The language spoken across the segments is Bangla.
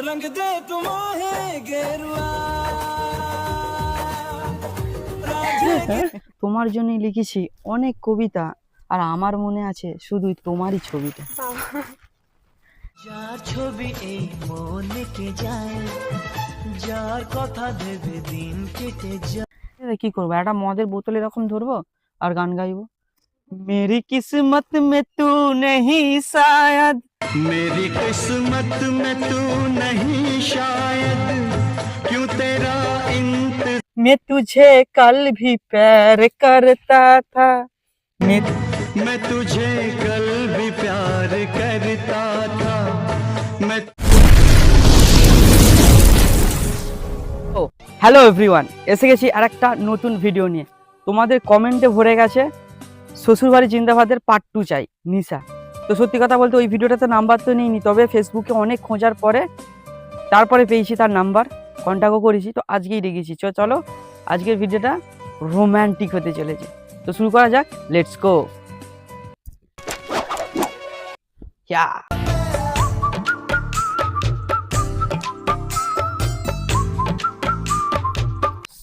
रंग दे तुम्हें गेरुआ তোমার জন্যই লিখেছি অনেক কবিতা, আর আমার মনে আছে শুধুই তোমারই ছবিটা। যার ছবি এই মনে কে যায়, যার কথা ভেবে দিন কেটে যায়। কি করবো, একটা মদের বোতল এরকম ধরবো আর গান গাইবো। मेरी किस्मत में तू नहीं शायद, मेरी किस्मत में तू नहीं शायद, क्यों तेरा इंतजार। मैं तुझे कल भी प्यार करता था, मैं तुझे कल भी प्यार करता था, मैं। ও হ্যালো এভরিওয়ান, এসে গেছি আরেকটা নতুন ভিডিও নিয়ে। তোমাদের কমেন্টে ভরে গেছে শ্বশুরবাড়ি জিন্দাবাদের পার্ট 2 চাই নিশা। তো সত্যি কথা বলতে ওই ভিডিওটাতে নাম্বার তো নিইনি, তবে ফেসবুকে অনেক খোঁজার পরে তারপরে পেয়েছি তার নাম্বার, কন্ট্যাক্টও করেছি। তো আজকেই রেখেছি, চলো আজকের ভিডিওটা রোম্যান্টিক হতে চলেছে। তো শুরু করা যাক, লেটস গো।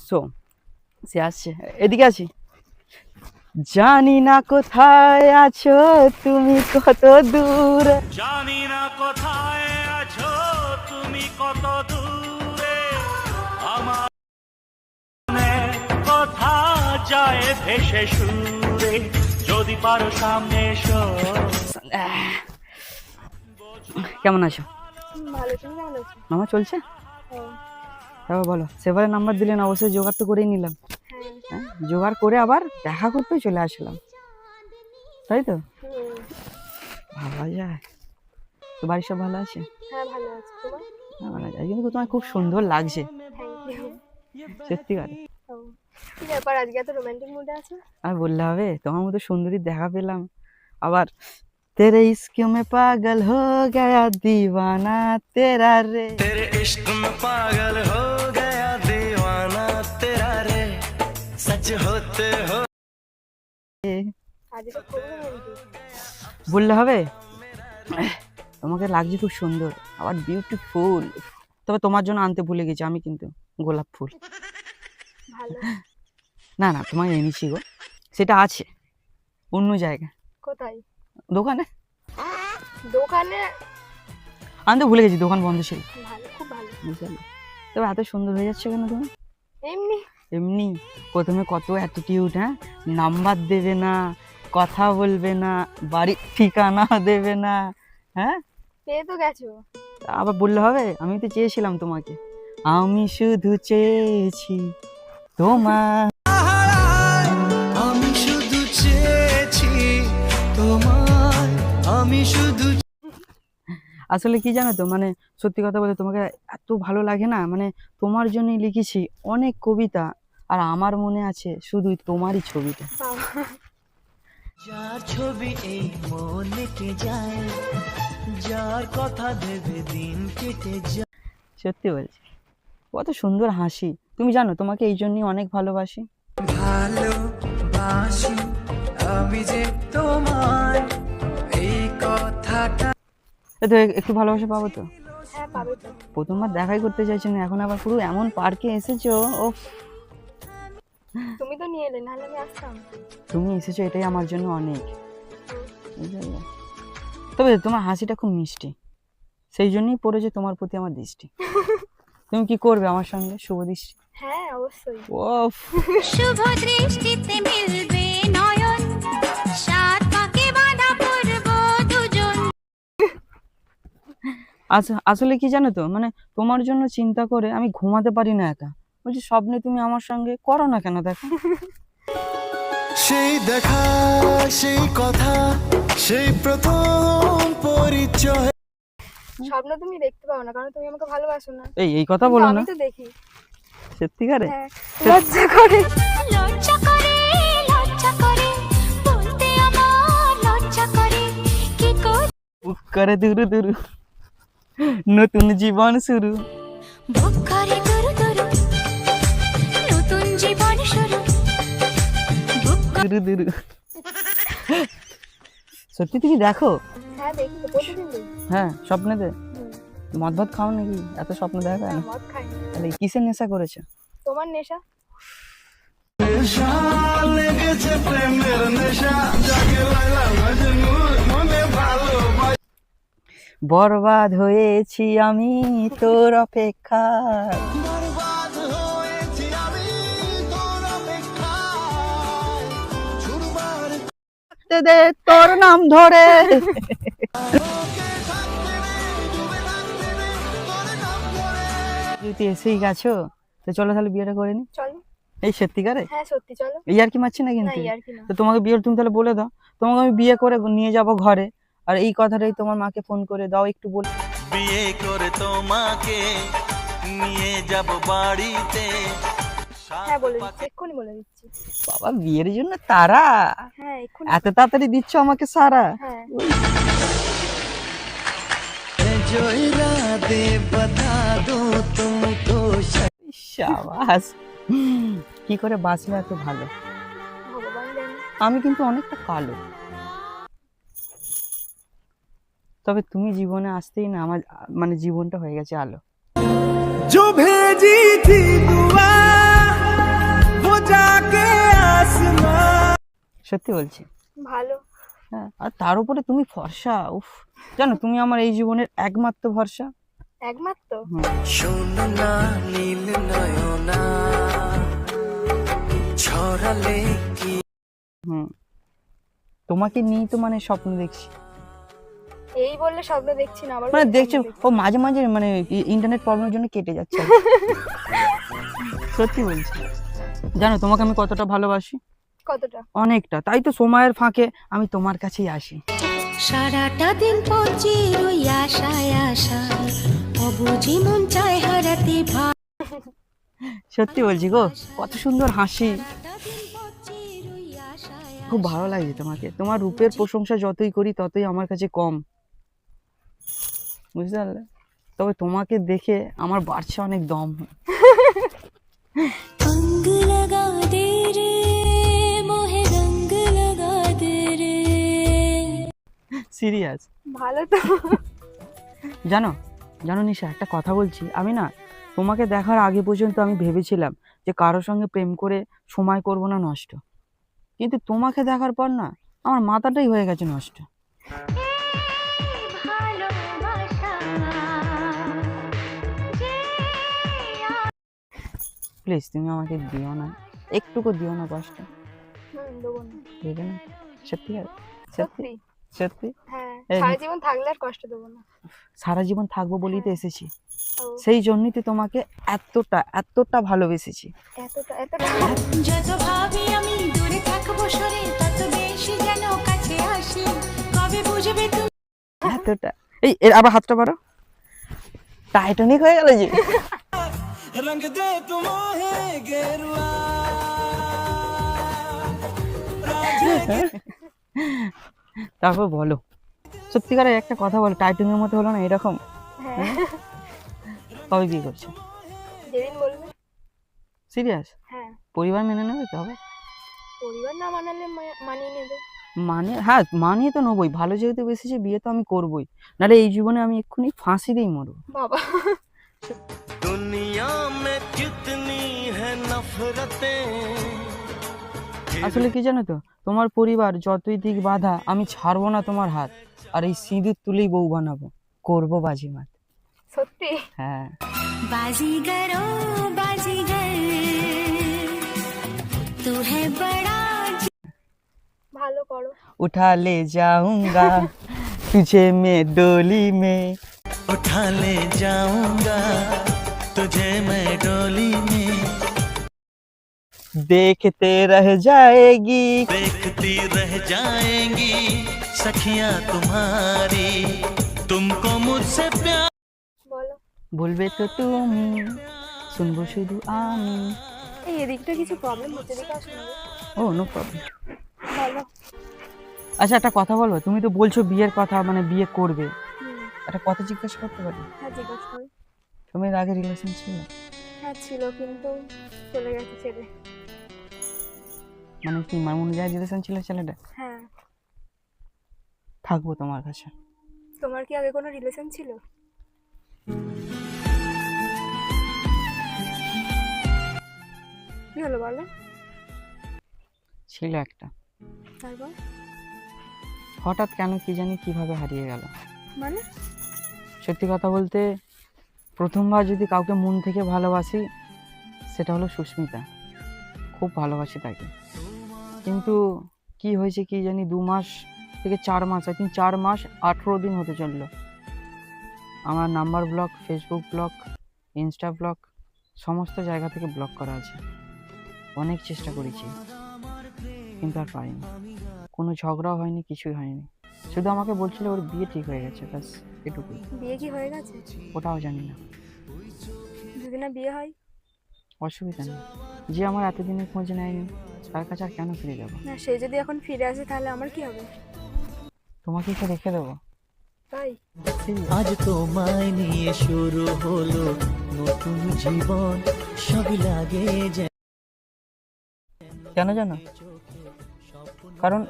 সো সে আসছে, এদিকে আছি। জানি না কোথায় আছো তুমি, কত দূরে জানি না কোথায় আছো তুমি, কত দূরে, আমার মনের কথা যায় ভেসে সুরে, যদি পারো সামনে এসো। কেমন আছো? ভালো, তুমি কেমন আছো? নাম্বার চলছে? হ্যাঁ। তারপর বলো, সেবারে নাম্বার দিলেন, অবশ্যই জোগাড় তো করেই নিলাম। হ্যাঁ, জোগাড় করে আবার দেখা করতেই চলে আসলাম, তাই তো? ভাবা যায়। তো বাড়ির সব ভালো আছে? হ্যাঁ ভালো আছি, তোমার? হ্যাঁ ভালো আছে, কিন্তু তোমায় খুব সুন্দর লাগছে থ্যাংক ইউ। সত্যিকার। কি ব্যাপার, আজকে এত রোমান্টিক মুডে আছো? আর বললে হবে, তোমার মতো সুন্দরী দেখা পেলাম আবার। तेरे इश्क में पागल हो गया दीवाना तेरा रे, तेरे इश्क में पागल हो गया दीवाना तेरा रे, सच होते हो। আজকে খুব রোমান্টিক। বললে হবে, তোমাকে লাগছে খুব সুন্দর, আবার বিউটিফুল। তবে তোমার জন্য আনতে ভুলে গেছি আমি কিন্তু গোলাপ ফুল। ভালো। না না, তোমায় এনেছি গো, সেটা আছে অন্য জায়গায়, কোথায়? দোকানে। দোকানে? আনতে ভুলে গেছি, দোকান বন্ধ ছিল। ভালো, খুব ভালো। বুঝলে, তবে এত সুন্দর হয়ে যাচ্ছে কেন তুমি? এমনি এমনি প্রথমে কত অ্যাটিটিউড, হ্যাঁ, নাম্বার দেবে না, কথা বলবে না, বাড়ির ঠিকানা দেবে না, হ্যাঁ, পেয়ে তো গেছো। আবার বললে হবে, আমি তো চেয়েছিলাম তোমাকে, আমি শুধু চেয়েছি তোমার। আমি শুধু চেয়েছি তোমার, আমি শুধু। আসলে কি জানো তো, মানে সত্যি কথা বলতে তোমাকে এত ভালো লাগে না, মানে তোমার জন্যই লিখেছি অনেক কবিতা, আর আমার মনে আছে শুধুই তোমারই ছবিটা। যার ছবি এই মনে কে যায়, যার কথা ভেবে দিন কেটে যায়। সত্যি বলছি, কত সুন্দর হাসি। তুমি জানো তোমাকে এই জন্যই অনেক ভালোবাসি। ভালোবাসি আমি যে তোমায়, এই কথাটা। তো একটু ভালোবাসা পাবো তো? হ্যাঁ পাবে তো। প্রথমবার দেখাই করতে চাইছি না, এখন আবার পুরো এমন পার্কে এসেছো। ও, তুমি তো নিয়ে এলে, নাহলে আমি আসতাম। তুমি এসেছো এটাই আমার জন্য অনেক, বুঝলে? তবে তোমার হাসিটা খুব মিষ্টি, সেই জন্যই পড়েছে তোমার প্রতি আমার দৃষ্টি। তুমি কি করবে আমার সঙ্গে শুভ দৃষ্টি? হ্যাঁ অবশ্যই। ওফ, শুভ দৃষ্টিতে মিলবে নয়ন, সাত পাকে বাঁধা পড়ব দুজন। আসলে কি জানো তো, মানে তোমার জন্য চিন্তা করে আমি ঘুমাতে পারি না একা। বলছি স্বপ্নে তুমি আমার সঙ্গে করো না কেন দেখা? সেই দেখা, সেই কথা, সেই প্রথম পরিচয়। স্বপ্ন তুমি দেখতে পাও না, কারণ তুমি আমাকে ভালোবাসো না। এই কথা কিন্তু বলো না, আমি তো দেখি। সত্যিকারে। হ্যাঁ, লজ্জা করে। লজ্জা করে, লজ্জা করে, বলতে আমার লজ্জা করে, কি করে বুক করে দুরু দুরু, নতুন জীবন শুরু। বুক করে দুরু দুরু, নতুন জীবন শুরু। বুক দুরু দুরু। সত্যি তুমি দেখো? হ্যাঁ দেখি তো, প্রতিদিন দেখি। হ্যাঁ, স্বপ্নেতে। মদ ভাত খাও নাকি? এত স্বপ্ন দেখা না, না? মদ খাই না। তাহলে কিসের নেশা করেছো? তোমার নেশা। নেশা লেগেছে প্রেমের নেশা, জাগে লাইলা মজনু মনে ভালোবাসা। বরবাদ হয়েছি আমি তোর অপেক্ষায়, বরবাদ হয়েছি আমি তোর অপেক্ষায়, ছুড়বার দে দে তোর নাম ধরে। যদি এসেই গেছো তো চলো তাহলে বিয়েটা করে নি। চলো। এই সত্যিকারে? হ্যাঁ সত্যি চলো। এই আর কি মারছি না না কিন্তু। ইয়ার কি না। তো তোমাকে বিয়ের তুমি তাহলে বলে দাও, তোমাকে আমি বিয়ে করে নিয়ে যাব ঘরে, আর এই কথাটাই তোমার মাকে ফোন করে দাও একটু বল। বিয়ে করে তোমাকে নিয়ে যাব বাড়িতে। হ্যাঁ বলে দিচ্ছি, এক্ষুনি বলে দিচ্ছি। বাবা বিয়ের জন্য তারা হ্যাঁ এক্ষুনি। এত তাড়াতাড়ি দিচ্ছ আমাকে সারা? হ্যাঁ জয়রা দে বতা দো তুমকো। শাবাশ, কি করে বাঁচলে এত ভালো। ভগবান জানে। আমি কিন্তু অনেকটা কালো, তবে তুমি জীবনে আসতেই না আমার মানে জীবনটা হয়ে গেছে আলো। जो भेजी थी दुआ वो जाके आसमां। সত্যি বলছি। ভালো। হ্যাঁ, আর তার উপরে তুমি ফর্সা, উফ, জানো তুমি আমার এই জীবনের একমাত্র ভরসা। একমাত্র। শোন না নীল নয়না ছড়ালে কি। হুম, তোমাকে নিয়ে তো মানে স্বপ্ন দেখছি, এই বললে স্বপ্ন দেখছি না, আবার মানে বললে দেখছো স্বপ্ন দেখছি। ও মাঝে মাঝে মানে ইন্টারনেট প্রবলেমের জন্য কেটে যাচ্ছে আর কি। সত্যি বলছি, জানো তোমাকে আমি কতটা ভালোবাসি, কতটা? অনেকটা, তাই তো সময়ের ফাঁকে আমি তোমার কাছেই আসি। সারাটা দিন পচির ওই আশায় আশায় অবুঝি মন চায় হারাতে ভাই। সত্যি বলছি গো, কত সুন্দর হাসি, সারাটা দিন পচির ওই আশায় খুব ভালো লাগে তোমাকে। তোমার রূপের প্রশংসা যতই করি ততই আমার কাছে কম, বুঝতে পারলে? তবে তোমাকে দেখে আমার বাড়ছে অনেক দম। अंग लगा दे रे मोहे रंग लगा दे रे। সিরিয়াস। ভালো তো। জানো জানো নিশা, একটা কথা বলছি, আমি না তোমাকে দেখার আগে পর্যন্ত আমি ভেবেছিলাম যে কারোর সঙ্গে প্রেম করে সময় করব না নষ্ট, কিন্তু তোমাকে দেখার পর না আমার মাথাটাই হয়ে গেছে নষ্ট। ভালোবাসা যে প্লিজ তুমি আমাকে দিও না, একটুকু দিও না কষ্ট, দেবো না। দেবে না? সত্যি সত্যি সত্যি। সত্যি। হ্যাঁ এই- সারা জীবন থাকলে আর কষ্ট দেবো না। সারা জীবন থাকবো বলেই তো এসেছি, ও সেই জন্যই তো তোমাকে এতটা এতটা ভালোবেসেছি। এতটা এতটা। যত ভাবি আমি দূরে থাকবো সরে তত বেশি যেন কাছে আসি। কবে বুঝবে তুমি এতটা, এই এর আবার হাতটা পারো, টাইটানিক হয়ে গেল যে। रंग दे तुम है गेरुआ। তারপর বলো, সত্যিকারের একটা কথা বলো, টাইটানিকের মতো হলো না এরকম? হ্যাঁ কবে বিয়ে করছো? যেদিন বলবে। সিরিয়াস? হ্যাঁ পরিবার মেনে নেবে তো? হবে পরিবার না মানালে মানিয়ে নেবে। মানে, হ্যাঁ মানিয়ে তো নেবই, ভালো যেহেতু বেসেছে বিয়ে তো আমি করবোই, নাহলে এই জীবনে আমি এক্ষুনি ফাঁসি দিয়েই মরবো। বাবা दुनिया में कितनी है नफरतें। আসলে কি জানো তো, তোমার পরিবার যতই দিক বাধা, আমি ছাড়বো না তোমার হাত, আর এই সিঁদুর তুলেই বউ বানাবো, করবো বাজিমাত। সত্যি। হ্যাঁ बाजीगरो बाजीगर तू है बड़ा ভালো করো। उठा ले जाऊंगा तुझे मैं डोली में, उठा ले जाऊंगा तुझे मैं डोली में। देखते रह जाएगी देखती रह जाएंगी सखियां तुम्हारी, तुमको मुझसे प्यार। বলো। বলবে তো তুমি, শুনবো শুধু আমি। এই এদিকটা কিছু প্রবলেম হচ্ছে, এদিকে আসো না। ও নো প্রবলেম। বলো। আচ্ছা একটা কথা বলবো, তুমি তো বলছো বিয়ের কথা, মানে বিয়ে করবে, হুম, একটা কথা জিজ্ঞাসা করতে পারি? হ্যাঁ জিজ্ঞাসা করো। তোমার আগে রিলেশন ছিল? হ্যাঁ ছিল, কিন্তু চলে গেছে ছেলে। মানে কি মানে অনুযায়ী রিলেশন ছিল ছেলেটা? হ্যাঁ। থাকবো তোমার কাছে। তোমার কি আগে কোনো রিলেশন ছিল? কি হলো বলো? ছিল একটা, তারপর? হঠাৎ কেন কি জানি কিভাবে হারিয়ে গেল। মানে? সত্যি কথা বলতে প্রথমবার যদি কাউকে মন থেকে ভালোবাসি সেটা হলো সুস্মিতা। খুব ভালোবাসি তাকে, কিন্তু কি হয়েছে কি জানি 2 মাস থেকে 4 মাস, আই থিঙ্ক 4 মাস 18 দিন হতে চললো আমার number block, Facebook block, Insta block, সমস্ত জায়গা থেকে ব্লক করা আছে। অনেক চেষ্টা করেছি কিন্তু আর পারিনি। কোনো ঝগড়াও হয়নি, কিছুই হয়নি। শুধু আমাকে বলছিল ওর বিয়ে ঠিক হয়ে গেছে, ব্যাস এটুকুই। বিয়ে কি হয়ে গেছে? ওটাও জানি না। যদি না বিয়ে হয়? অসুবিধা নেই, যে আমার এতদিনে খোঁজ নেয়নি তার কাছে আর কেন ফিরে যাবো? না, সে যদি এখন ফিরে আসে তাহলে আমার কি হবে? তোমাকে তো রেখে দেবো। তাই? আজ তোমায় নিয়ে শুরু হলো নতুন জীবন, সবই লাগে যে কেন জানো? কারণ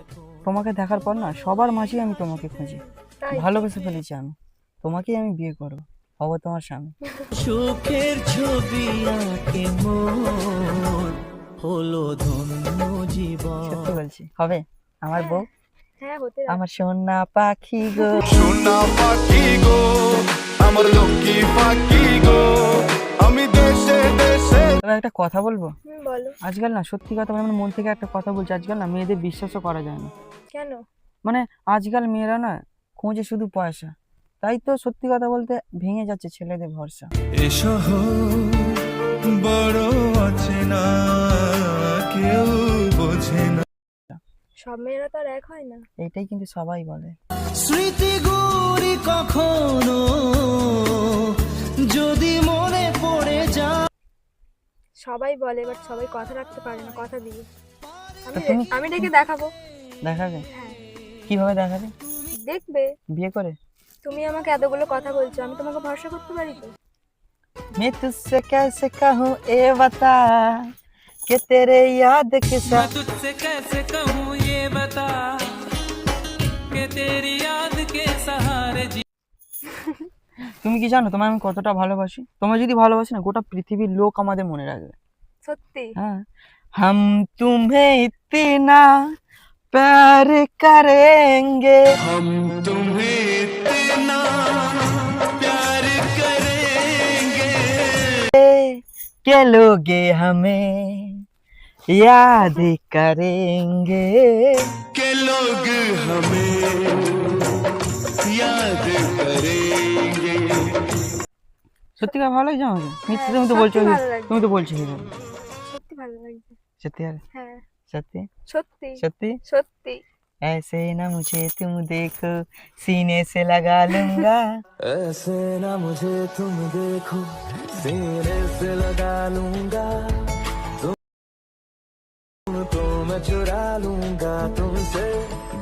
তোমাকে দেখার পর না সবার মাঝেই আমি তোমাকে খুঁজি। তাই? ভালোবেসে ফেলেছি আমি, তোমাকেই আমি বিয়ে করবো, হবো তোমার স্বামী। সুখের ছবি আঁকে মোর, হলো ধন্য জীবন। সত্যি বলছি, হবে আমার বউ, হ্যাঁ, হতে দাও। আমার সোনা পাখি গো। সোনা পাখি গো, আমার লক্ষ্মী পাখি গো, আমি দেশে দেশে। তবে একটা কথা বলবো, বলো। আজকাল না সত্যি কথা বলে আমার মন থেকে একটা কথা বলছি, আজকাল না মেয়েদের বিশ্বাসও করা যায় না। কেন? মানে আজকাল মেয়েরা না খোঁজে শুধু পয়সা, তাই তো সত্যি কথা বলতে ভেঙে যাচ্ছে ছেলেদের ভরসা। এসো বড় আছে না, কেউ বোঝে না। সব মেয়েরা তো আর এক হয় না। এইটাই কিন্তু সবাই বলে। স্মৃতিগুলি কখনো যদি মনে পড়ে যায়। সবাই বলে, বাট সবাই কথা রাখতে পারে না, কথা দিয়ে। তা তুমি- আমি ডেকে দেখাবো। দেখাবে? হ্যাঁ, কিভাবে দেখাবে? দেখবে। বিয়ে করে? তুমি আমাকে এতগুলো কথা বলছো, আমি তোমাকে ভরসা করতে পারি তো? मैं तुझसे कैसे कहूँ ए बता कि तेरे याद के साथ। तुझसे कैसे कहूँ ये बता कि तेरी याद के सहारे जी। তুমি কি জানো তোমায় আমি কতটা ভালোবাসি? তোমায় যদি ভালোবাসি না গোটা পৃথিবীর লোক আমাদের মনে রাখবে। সত্যি? হ্যাঁ, हम तुम्हें इतना प्यार करेंगे, हम तुम्हें इतना प्यार करेंगे के लोग हमें याद करेंगे। के लोग हमें याद करेंगे। সত্যি কথা ভালো লাগছে আমাকে? মিথ্যে তুমি তো সত্যি বলছো, ভালো লাগছে। তুমি তো বলছো এইভাবে। সত্যি ভালো লাগছে। সত্যি আর হ্যাঁ, সত্যি সত্যি সত্যি সত্যি। ऐसे ना मुझे तुम देखो सीने से लगा लूंगा। ऐसे ना मुझे तुम देखो, सीने से लगा लूंगा, तुम तो मैं चुरा लूंगा तुमसे,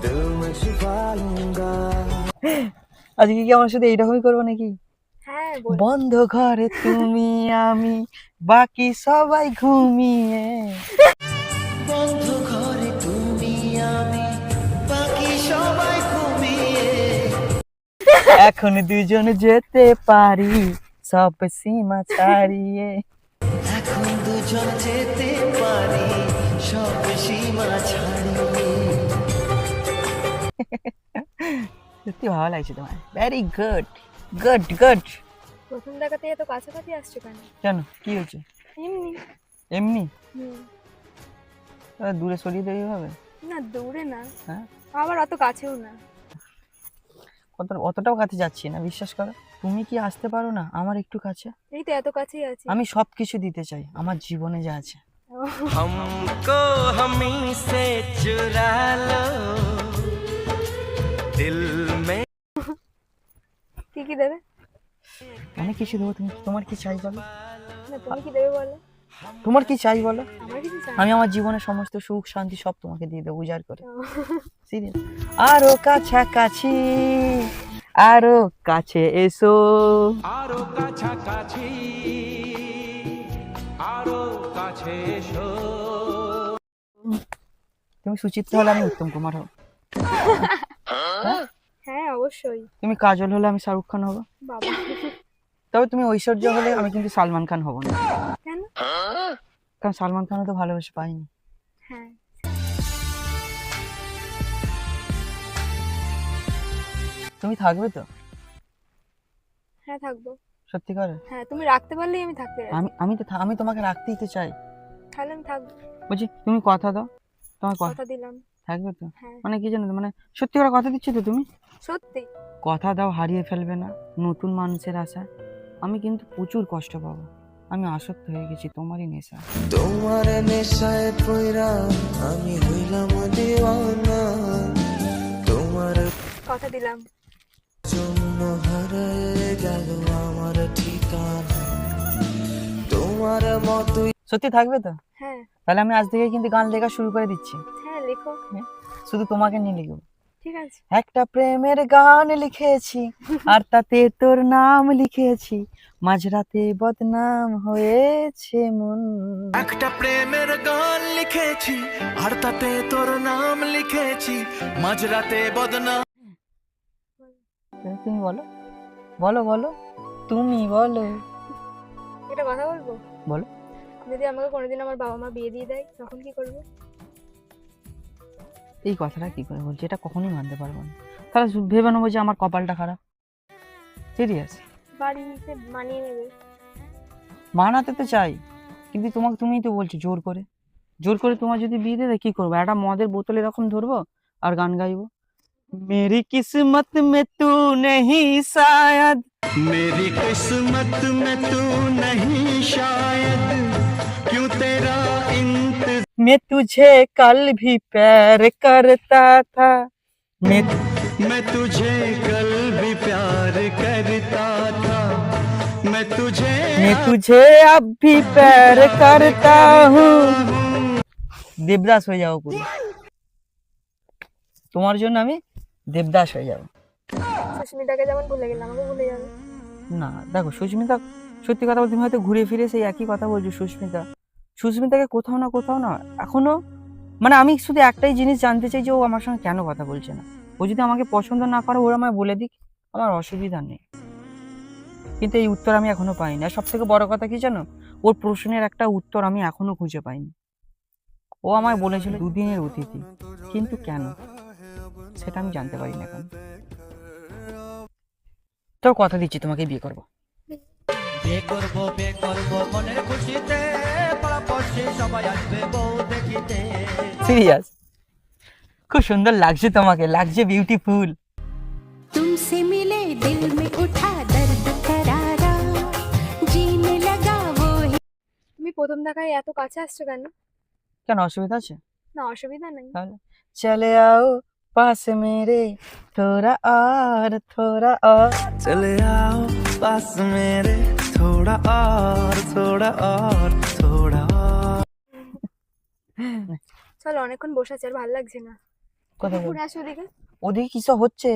दिल में छुपा लूंगा। আজকে কি আমার সাথে এইরকমই করবো নাকি? হ্যাঁ, বল। বন্ধ ঘরে তুমি আমি বাকি সবাই ঘুমিয়ে। বন্ধ ঘরে তুমি আমি বাকি সবাই ঘুমিয়ে। এখন দুজন যেতে পারি সব সীমা ছাড়িয়ে। এখন দুজন যেতে পারি সব সীমা ছাড়িয়ে। সত্যি ভালো লাগছে তোমার, ভেরি গুড গুড গুড। প্রথম দেখাতে এত কাছাকাছি আসছো কেন? কেন কি হয়েছে? এমনি। এমনি? হুম। তাহলে দূরে সরিয়ে দেবে হবে? না, দূরে না, হ্যাঁ, আবার অত কাছেও না। অতটাও কাছে যাচ্ছি না, বিশ্বাস করো। তুমি কি আসতে পারো না আমার একটু কাছে? এই তো এত কাছেই আছি। আমি সব কিছু দিতে চাই আমার জীবনে যা আছে। हमको हमी से चुरा लो, दिल में। কি কি দেবে? অনেক কিছু দেবো। তুমি তোমার কি চাই বলো? না, তুমি কি দেবে বলো? তোমার কি চাই বলো? আমার কিছু চাই আমি আমার জীবনের সমস্ত সুখ শান্তি সব তোমাকে দিয়ে দেবো উজাড় করে। সিরিয়াস। আরো কাছাকাছি, আরো কাছে এসো। আরো কাছাকাছি, আরো কাছে এসো। তুমি সুচিত্রা হলে আমি উত্তম কুমার হব। হ্যাঁ, অবশ্যই। তুমি কাজল হলে আমি শাহরুখ খান হব। বাবা, তবে তুমি ঐশ্বর্য হলে আমি কিন্তু সালমান খান হব না, কেন? কারণ সালমান খানও তো ভালোবেসে পাইনি। হ্যাঁ তুমি থাকবে তো? হ্যাঁ থাকবো। সত্যি করে? হ্যাঁ তুমি রাখতে পারলেই আমি থাকতে রাজি। আমি তোমাকে রাখতেই তো চাই। তাহলে আমি থাকবো। বলছি তুমি কথা দাও, তোমার কথা কথা দিলাম। থাকবে তো? হ্যাঁ মানে কি জানো তো, মানে সত্যি করে কথা দিচ্ছ তো তুমি? সত্যি। কথা দাও, হারিয়ে ফেলবে না নতুন মানুষের আশায়। আমি কিন্তু প্রচুর কষ্ট পাবো, আমি আসক্ত হয়ে গেছি তোমারই নেশা। তোমার নেশায় পয়রা আমি হইলাম দিওয়ানা, তোমার কথা দিলাম। জন্য হারিয়ে গেল আমার ঠিকানা, তোমার মতোই। সত্যি থাকবে তো? হ্যাঁ তাহলে আমি আজ থেকে কিন্তু গান লেখা শুরু করে দিচ্ছি। হ্যাঁ লেখো। শুধু তোমাকে নিয়ে লিখবো। ঠিক আছে। একটা প্রেমের গান লিখেছি আর তাতে তোর নাম লিখেছি, মাঝরাতে বদনাম হয়েছে মন। একটা প্রেমের গান লিখেছি আর তাতে তোর নাম লিখেছি, মাঝরাতে বদনাম। তুমি বলো বলো বলো, তুমি বলো। একটা কথা বলবো? বলো। যদি আমাকে কোনোদিন আমার বাবা মা বিয়ে দিয়ে দেয় তখন কি করবে? এই কথাটা কি করে বলছি, এটা কখনোই মানতে পারবো না। তাহলে ভেবে নেবো যে আমার কপালটা খারাপ। সিরিয়াস? বাড়িতে মানিয়ে নেবে। মানাতে তো চাই, কিন্তু তুমিই তো বলছো জোর করে। জোর করে তোমার যদি বিয়ে দিয়ে দেয় কি করবো? একটা মদের বোতল এরকম ধরবো আর গান গাইবো, মেরি কিসমত মে তু নেহি শায়দ, मेरी किस्मत में तू नहीं शायद, क्यों तेरा इंतजार। मैं तुझे कल भी प्यार करता था, मैं तुझे कल भी प्यार करता था, मैं तुझे अब भी प्यार करता हूँ। দেবদাস হয়ে যাবো পুরো, তোমার জন্য আমি দেবদাস হয়ে যাবো। সুস্মিতাকে যেমন ভুলে গেলাম আমাকে ভুলে যাবে। না দেখো সুস্মিতা, সত্যি কথা বলতে তুমি হয়তো ঘুরে ফিরে সেই একই কথা বলছো। সুস্মিতাকে কোথাও না এখনো, মানে আমি শুধু একটাই জিনিস জানতে চাই যে ও আমার সঙ্গে কেন কথা বলছে না। ও যদি আমাকে পছন্দ না করে ওরা আমায় বলে দিক, আমার অসুবিধা নেই, কিন্তু এই উত্তর আমি এখনো পাইনি। আর সব থেকে বড় কথা কি জানো, ওর প্রশ্নের একটা উত্তর আমি এখনো খুঁজে পাইনি। ও আমায় বলেছিল 2 দিনের অতিথি, কিন্তু কেন সেটা আমি জানতে পারি না এখন। তো কথা দিচ্ছি তোমাকে বিয়ে করবো। বিয়ে করবো মনের খুশিতে, পাড়াপড়শি সবাই আসবে বউ দেখিতে। সিরিয়াস? খুব সুন্দর লাগছে তোমাকে, লাগছে বিউটিফুল। तुमसे मिले दिल में उठा दर्द करारा जीने लगा वो ही। তুমি প্রথম দেখায় এত কাছে আসছো কেন? কেন অসুবিধা আছে? না অসুবিধা নেই। তাহলে চলে आओ पास मेरे थोड़ा और चले आओ पास मेरे थोड़ा और চলো অনেকক্ষণ বসে আছি আর ভালো লাগছে না। কথা বল। ঘুরে আসো ওদিকে। ওদিকে কিছু হচ্ছে,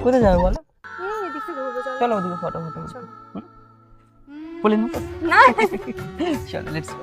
কোথায় যাবে বলো? এই এদিক থেকে ঘুরবো চলো। চলো ওদিকে ফটো চলো। বলে না না চলো লেটস